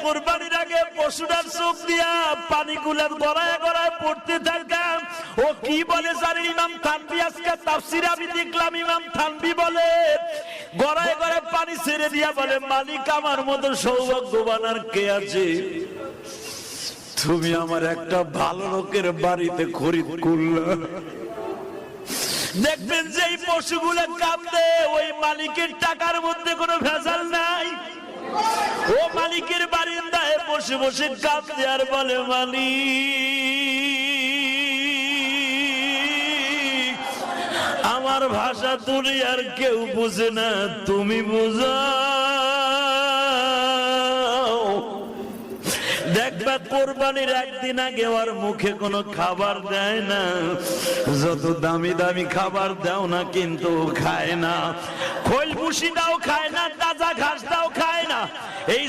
কুরবানির আগে পশুটার চোখ দিয়া পানিগুলো গড়ায় গড়ায় পড়তে থাকে। ও কি বলে জানেন ইমাম থানভী, আজকে তাফসিরে আমি দেখলাম ইমাম থানভী বলে গড়ায় গড়ায় পানি ছেড়ে দিয়া বলে, মালিক আমার মতো সৌভাগ্যবান আর কে আছে? তুমি আমার একটা ভালো লোকের বাড়িতে খরিদ করলা। দেখবেন যে এই পশুগুলো কাঁদে, ওই মালিকের টাকার মধ্যে কোনো ভেজাল নাই। ও মালিকের বারিন্দায় বসে বসে কাঁদে আর বলে, মালিক আমার ভাষা দুনিয়ার কেউ বুঝে না, তুমি বুঝাও। দেখবা কোরবানির একদিন আগে ওর মুখে কোনো খাবার দেয় না, যত দামি দামি খাবার দাও না কিন্তু খায় না, খোল ভুসি দাও খায় না, তাজা ঘাস দাও খায় না। এই